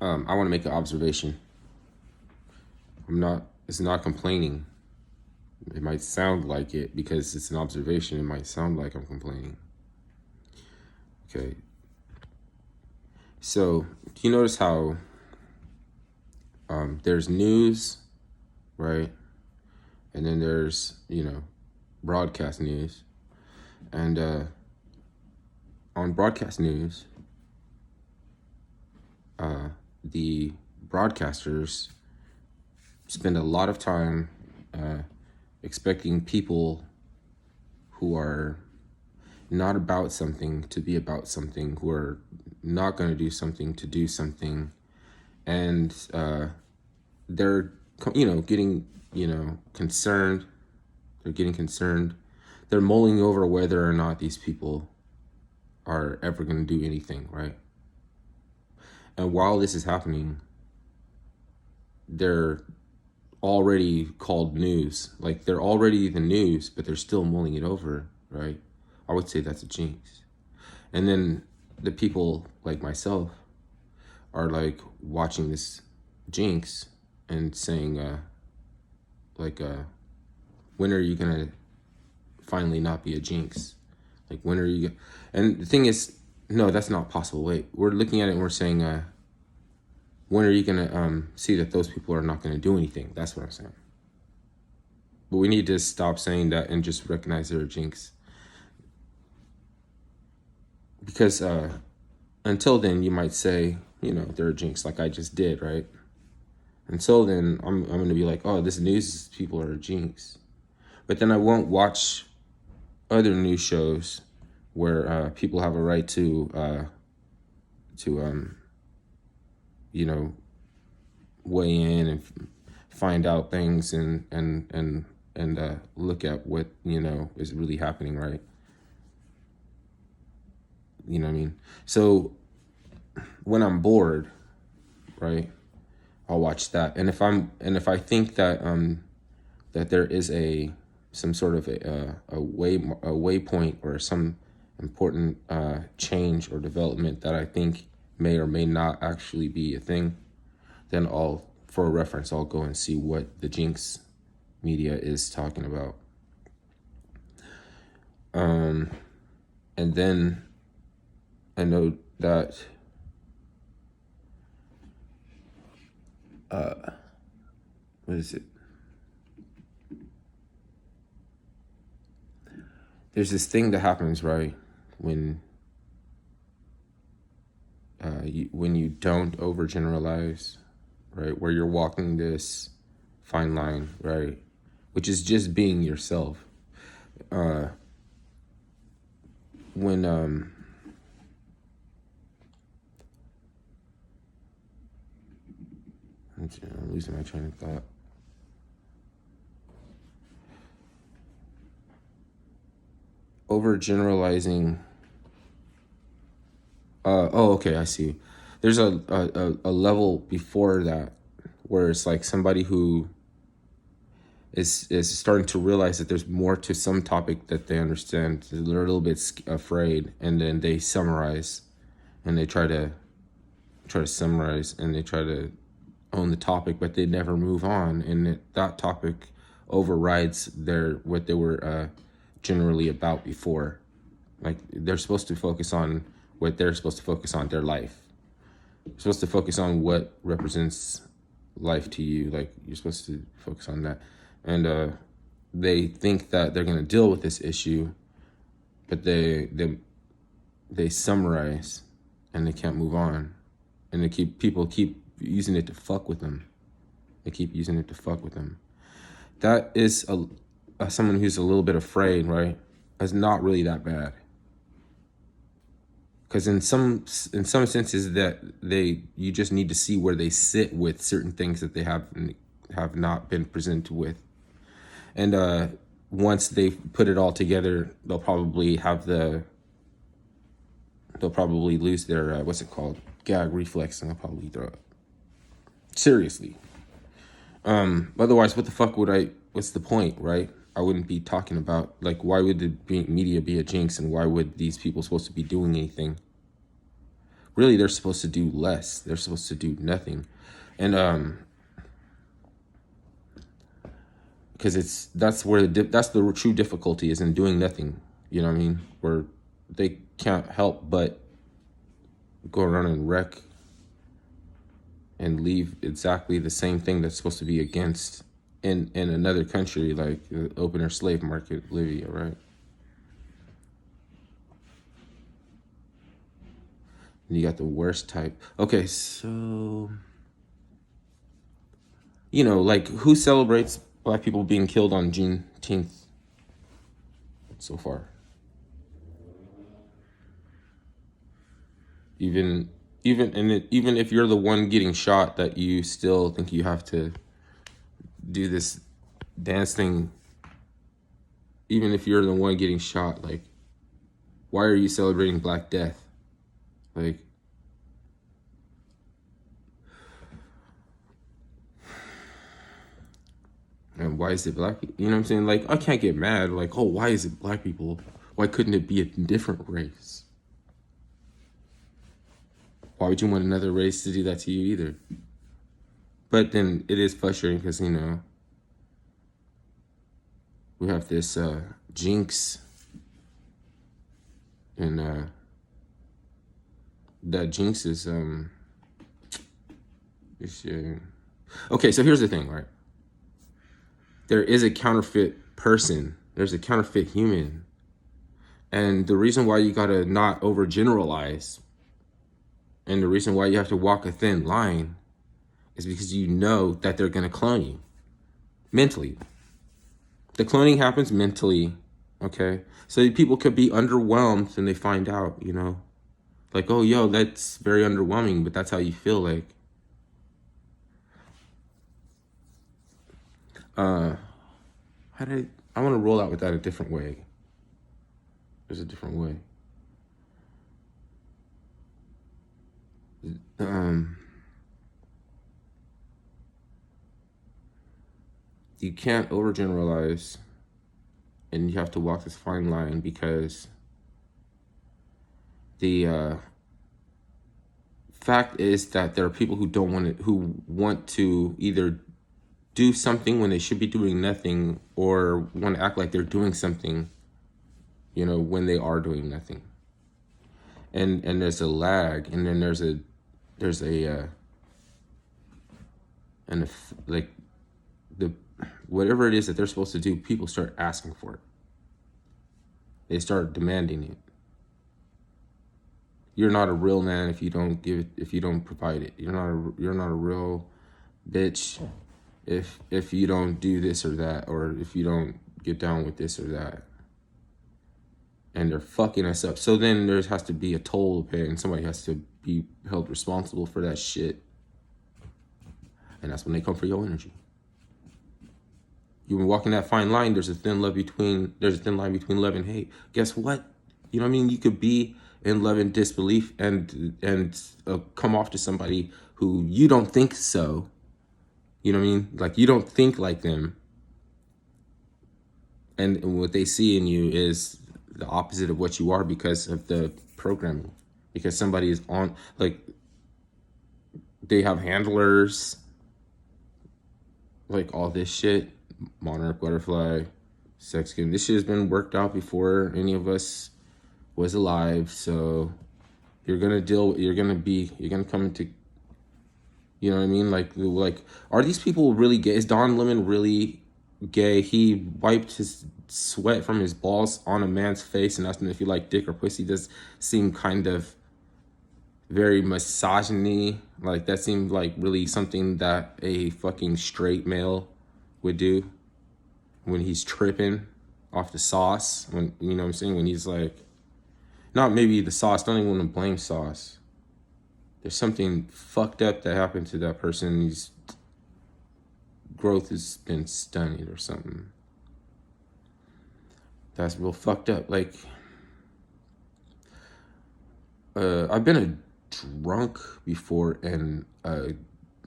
I want to make an observation. It's not complaining. It might sound like it because it's an observation. It might sound like I'm complaining. Okay. So, do you notice how there's news, right? And then there's, broadcast news. And on broadcast news, the broadcasters spend a lot of time expecting people who are not about something to be about something, who are not going to do something to do something. And they're, getting, concerned. They're getting concerned. They're mulling over whether or not these people are ever going to do anything, right? And while this is happening, they're already called news. Like, they're already the news, but they're still mulling it over, right? I would say that's a jinx. And then the people like myself are like watching this jinx and saying, when are you gonna finally not be a jinx? Like, when are you? And the thing is, no, that's not possible. Wait, we're looking at it and we're saying, when are you gonna see that those people are not gonna do anything? That's what I'm saying. But we need to stop saying that and just recognize they're a jinx. Because until then, you might say, they're a jinx, like I just did, right? Until then, I'm gonna be like, oh, this news people are a jinx. But then I won't watch other news shows where people have a right to weigh in and find out things and look at what is really happening, right? You know what I mean? So when I'm bored, right, I'll watch that. And if I think that that there is some sort of a waypoint or some important change or development that I think may or may not actually be a thing, then for a reference, I'll go and see what the Jinx media is talking about. And then I know that what is it? There's this thing that happens, right, when you don't overgeneralize, right, where you're walking this fine line, right, which is just being yourself. When I'm losing my train of thought. Overgeneralizing. Okay, I see. There's a level before that where it's like somebody who is starting to realize that there's more to some topic that they understand. They're a little bit afraid, and then they summarize, and they try to summarize, and they try to own the topic, but they never move on, and that topic overrides what they were generally about before. Like, they're supposed to focus on what they're supposed to focus on, their life. You're supposed to focus on what represents life to you. Like, you're supposed to focus on that. And they think that they're going to deal with this issue, but they summarize, and they can't move on. And people keep using it to fuck with them. They keep using it to fuck with them. That is someone who's a little bit afraid, right? It's not really that bad. Because in some senses that you just need to see where they sit with certain things that they have not been presented with. And once they put it all together, they'll probably lose their what's it called, gag reflex, and they'll probably throw up. Seriously. Otherwise, what the fuck what's the point, right? I wouldn't be talking about, like, why would the media be a jinx, and why would these people supposed to be doing anything? really they're supposed to do less. They're supposed to do nothing. And because that's where that's the true difficulty is in doing nothing. You know what I mean? Where they can't help but go around and wreck and leave exactly the same thing that's supposed to be against in another country, like the opener slave market, Libya, right? And you got the worst type. Okay, so like who celebrates black people being killed on Juneteenth so far? Even even if you're the one getting shot, that you still think you have to do this dance thing. Even if you're the one getting shot, like, why are you celebrating Black Death? Like, and why is it black people? You know what I'm saying? Like, I can't get mad. Like, oh, why is it black people? Why couldn't it be a different race? Why would you want another race to do that to you either? But then it is frustrating because, we have this jinx. And that jinx is okay, so here's the thing, right? There is a counterfeit person. There's a counterfeit human. And the reason why you gotta not overgeneralize, and the reason why you have to walk a thin line, is because you know that they're gonna clone you. Mentally. The cloning happens mentally, okay? So people could be underwhelmed and they find out, like, oh, yo, that's very underwhelming, but that's how you feel. Like, I want to roll out with that a different way. There's a different way. You can't overgeneralize, and you have to walk this fine line, because the fact is that there are people who who want to either do something when they should be doing nothing, or want to act like they're doing something, when they are doing nothing. And there's a lag, and then there's like the whatever it is that they're supposed to do, people start asking for it. They start demanding it. You're not a real man if you don't give it, if you don't provide it. You're not a real bitch if you don't do this or that, or if you don't get down with this or that. And they're fucking us up. So then there has to be a toll to pay, and somebody has to be held responsible for that shit. And that's when they come for your energy. You've been walking that fine line. There's a thin line between love and hate. Guess what? You know what I mean? You could be in love and disbelief and come off to somebody who you don't think so. You know what I mean? Like, you don't think like them. And what they see in you is the opposite of what you are, because of the programming. Because somebody is on, like, they have handlers, like all this shit. Monarch, butterfly, sex game. This shit has been worked out before any of us was alive. So you're gonna come into, you know what I mean? Like, are these people really gay? Is Don Lemon really gay? He wiped his sweat from his balls on a man's face and asked him if he liked dick or pussy. Does seem kind of very misogyny. Like, that seemed like really something that a fucking straight male would do when he's tripping off the sauce. When, you know what I'm saying? When he's like, not maybe the sauce, don't even want to blame sauce. There's something fucked up that happened to that person. His growth has been stunted or something. That's real fucked up. Like, I've been a drunk before, and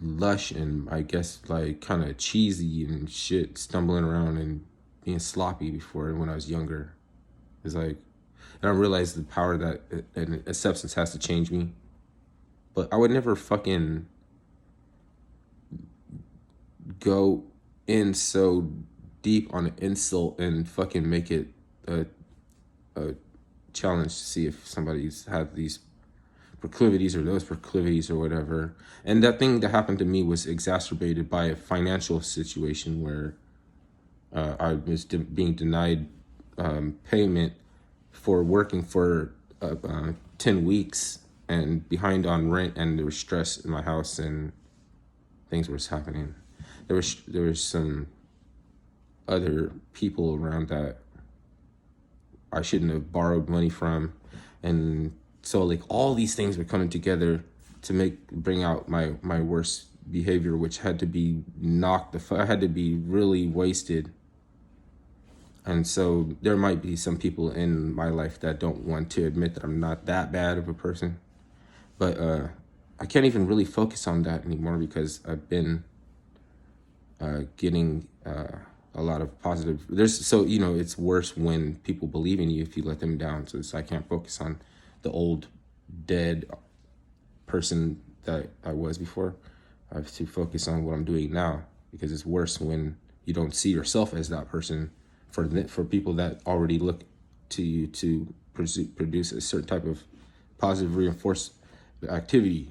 lush, and I guess like kind of cheesy and shit, stumbling around and being sloppy before when I was younger. It's like, and I realized the power that a substance has to change me. But I would never fucking go in so deep on an insult and fucking make it a challenge to see if somebody's had these proclivities or those proclivities or whatever. And that thing that happened to me was exacerbated by a financial situation where I was being denied payment for working for 10 weeks and behind on rent, and there was stress in my house and things were happening. There was some other people around that I shouldn't have borrowed money from, and so like all these things were coming together to bring out my worst behavior, which had to be I had to be really wasted. And so there might be some people in my life that don't want to admit that I'm not that bad of a person, but I can't even really focus on that anymore because I've been getting a lot of positive. It's worse when people believe in you if you let them down. So I can't focus on the old dead person that I was before. I have to focus on what I'm doing now, because it's worse when you don't see yourself as that person for people that already look to you to produce a certain type of positive reinforced activity.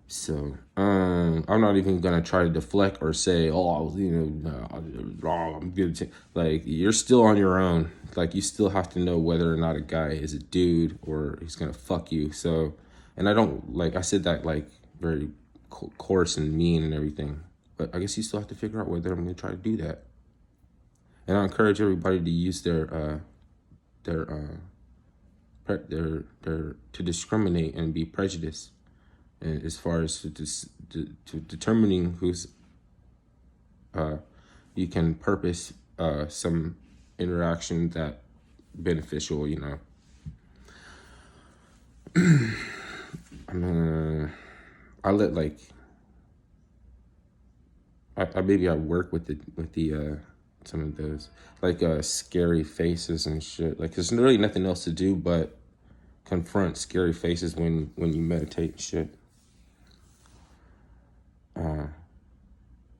So I'm not even gonna try to deflect or say, oh, I'm good. Like, you're still on your own. Like, you still have to know whether or not a guy is a dude or he's gonna fuck you. So, and I said that like very coarse and mean and everything, but I guess you still have to figure out whether I'm gonna try to do that. And I encourage everybody to use their to discriminate and be prejudiced, and as far as to determining who's you can purpose some interaction that beneficial, I let like I maybe I work with the some of those like scary faces and shit. Like, there's really nothing else to do but confront scary faces when you meditate and shit.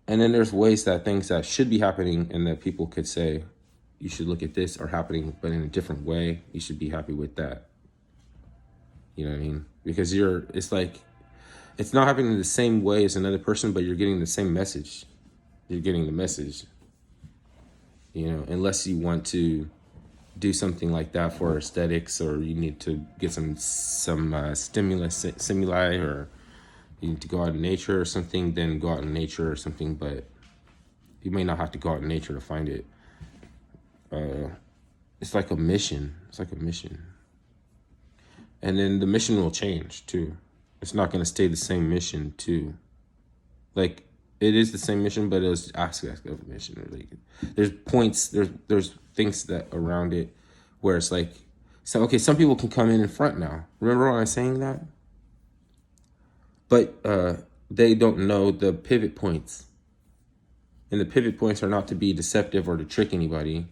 And then there's ways that things that should be happening and that people could say, you should look at this, are happening, but in a different way. You should be happy with that. You know what I mean? Because it's like, it's not happening the same way as another person, but you're getting the same message. You're getting the message. Unless you want to do something like that for aesthetics, or you need to get some stimuli, or you need to go out in nature or something, then go out in nature or something. But you may not have to go out in nature to find it. It's like a mission. And then the mission will change too. It's not going to stay the same mission too. Like, it is the same mission, but it's aspects of the mission. Like, there's points, there's things that around it where it's like, so okay, some people can come in front now. Remember when I was saying that? But they don't know the pivot points. And the pivot points are not to be deceptive or to trick anybody.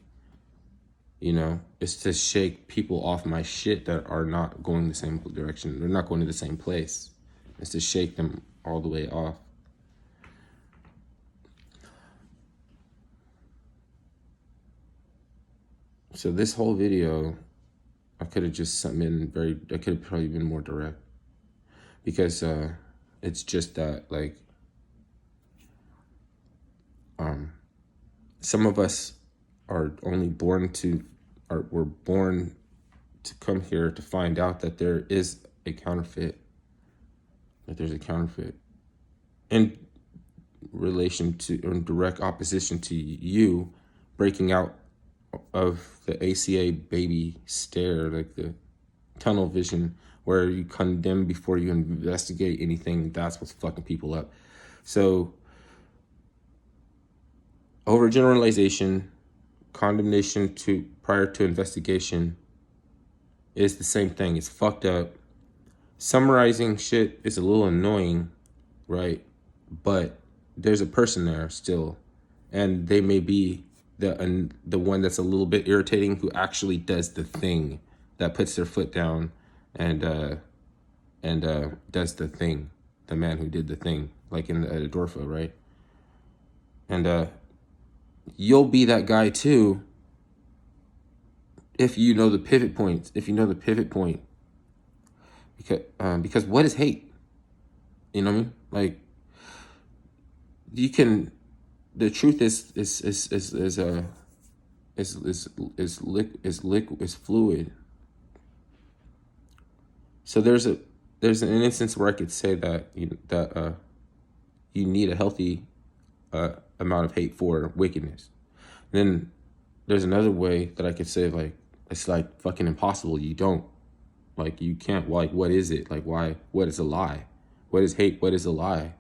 It's to shake people off my shit that are not going the same direction. They're not going to the same place. It's to shake them all the way off. So this whole video, I could have just I could have probably been more direct, because it's just that, like, some of us are only born we're born to come here to find out that there is a counterfeit, in relation to, or in direct opposition to you breaking out of the ACA baby stare, like the tunnel vision where you condemn before you investigate anything. That's what's fucking people up. So overgeneralization, condemnation prior to investigation is the same thing. It's fucked up. Summarizing shit is a little annoying, right? But there's a person there still, and they may be the one that's a little bit irritating, who actually does the thing that puts their foot down and and does the thing, the man who did the thing, like in the Adorfa, right? And you'll be that guy too if you know the pivot points. If you know the pivot point, because what is hate? You know what I mean? Like, you can. The truth is fluid. So there's an instance where I could say that you need a healthy amount of hate for wickedness. Then there's another way that I could say, like, it's like fucking impossible. You don't, like, you can't, like, what is it? Like, why? What is a lie? What is hate? What is a lie?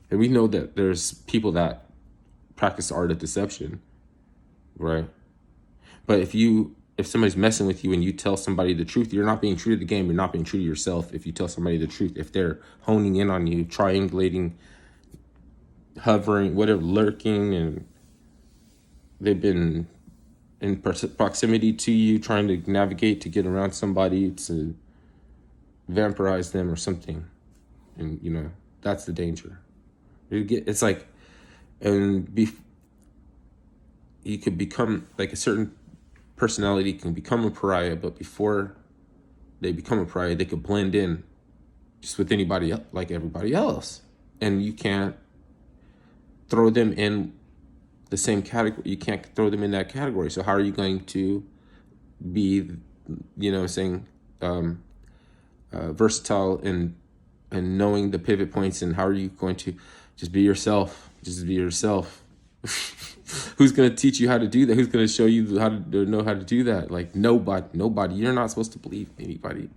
And we know that there's people that practice the art of deception, right? But if somebody's messing with you and you tell somebody the truth, you're not being true to the game. You're not being true to yourself. If you tell somebody the truth, if they're honing in on you, triangulating, hovering, whatever, lurking, and they've been in proximity to you, trying to navigate to get around somebody to vampirize them or something, and that's the danger. It's like, you could become like a certain personality can become a pariah, but before they become a pariah, they could blend in just with anybody else, like everybody else, and you can't throw them in the same category. You can't throw them in that category. So how are you going to be, versatile and knowing the pivot points, and how are you going to just be yourself? Just be yourself. Who's going to teach you how to do that? Who's going to show you how to know how to do that? Like, nobody. You're not supposed to believe anybody.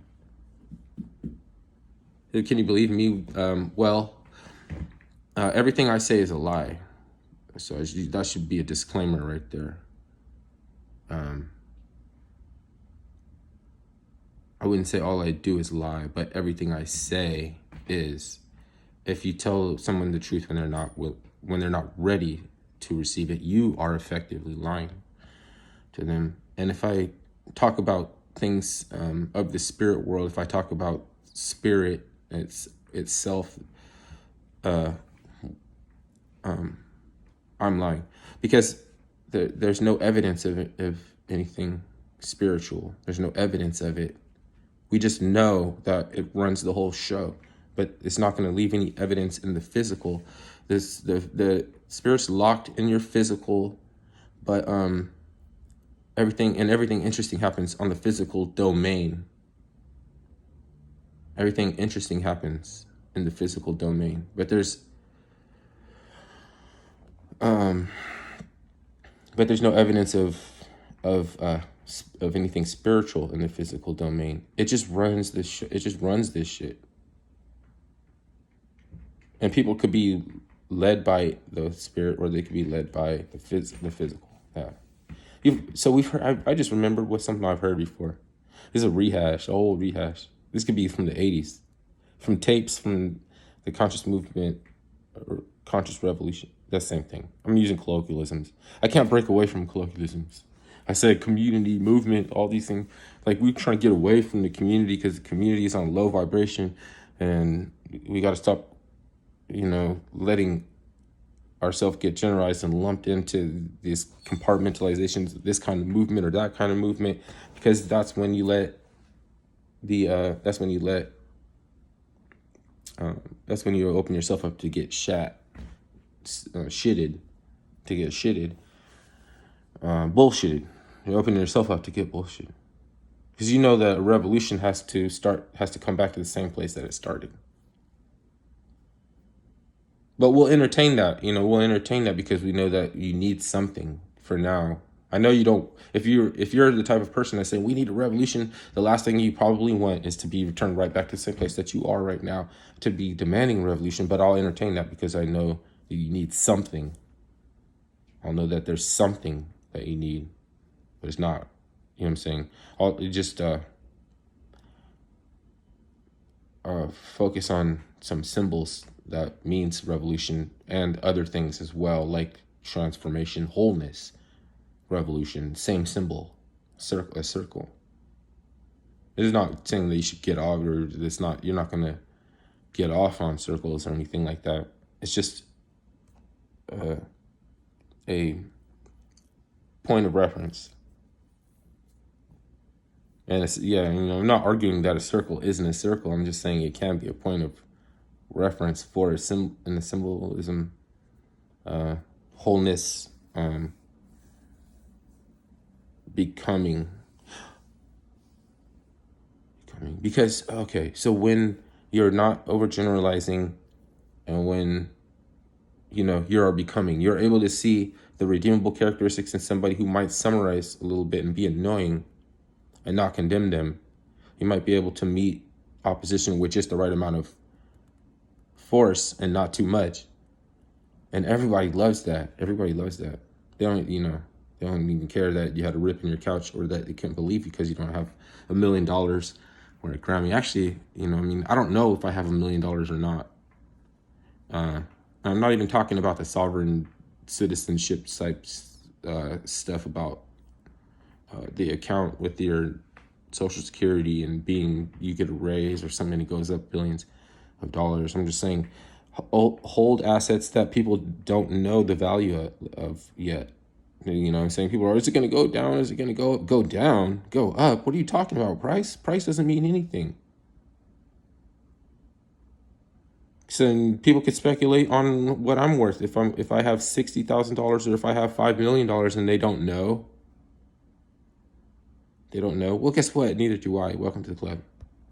Can you believe me? Everything I say is a lie. So that should be a disclaimer right there. I wouldn't say all I do is lie, but everything I say is. If you tell someone the truth when they're not ready to receive it, you are effectively lying to them. And if I talk about things of the spirit world, if I talk about spirit itself, I'm lying, because there's no evidence of anything spiritual. There's no evidence of it. We just know that it runs the whole show, but it's not going to leave any evidence in the physical. The spirit's locked in your physical, but everything interesting happens on the physical domain. Everything interesting happens in the physical domain, but there's no evidence of anything spiritual in the physical domain. It just runs this. It just runs this shit. And people could be led by the spirit, or they could be led by the physical. Yeah. We've heard. I just remembered what something I've heard before. This is a old rehash. This could be from the 80s, from tapes from the conscious movement or conscious revolution. That's the same thing. I'm using colloquialisms. I can't break away from colloquialisms. I said community, movement, all these things. Like, we're trying to get away from the community because the community is on low vibration, and we got to stop, letting ourselves get generalized and lumped into these compartmentalizations, this kind of movement or that kind of movement, because that's when you let that's when you open yourself up to get shitted, bullshitted. You're opening yourself up to get bullshit, because you know that a revolution has to come back to the same place that it started. But we'll entertain that, because we know that you need something for now. I know you don't. If you're the type of person that's saying we need a revolution, the last thing you probably want is to be returned right back to the same place that you are right now, to be demanding a revolution. But I'll entertain that because I know that you need something. I'll know that there's something that you need, but it's not. You know what I'm saying? I'll just focus on some symbols that means revolution, and other things as well, like transformation, wholeness, revolution, same symbol, a circle. It's not saying that you should get off, or it's not, you're not gonna get off on circles or anything like that. It's just a point of reference. And it's, yeah, I'm not arguing that a circle isn't a circle. I'm just saying it can be a point of reference for a in the symbolism, wholeness, becoming. Because, okay, so when you're not overgeneralizing, and when you're becoming, you're able to see the redeemable characteristics in somebody who might summarize a little bit and be annoying and not condemn them. You might be able to meet opposition with just the right amount of force and not too much. And everybody loves that. Everybody loves that. They don't, they don't even care that you had a rip in your couch, or that they can't believe you because you don't have $1 million or a Grammy. Actually, I don't know if I have $1 million or not. I'm not even talking about the sovereign citizenship type stuff about the account with your Social Security and you get a raise or something, and it goes up billions of dollars. I'm just saying, hold assets that people don't know the value of yet. I'm saying, people are, is it going to go down? Is it going to go down? Go up? What are you talking about? Price doesn't mean anything. So people could speculate on what I'm worth if I have $60,000 or if I have $5 million, and they don't know. They don't know. Well, guess what? Neither do I. Welcome to the club.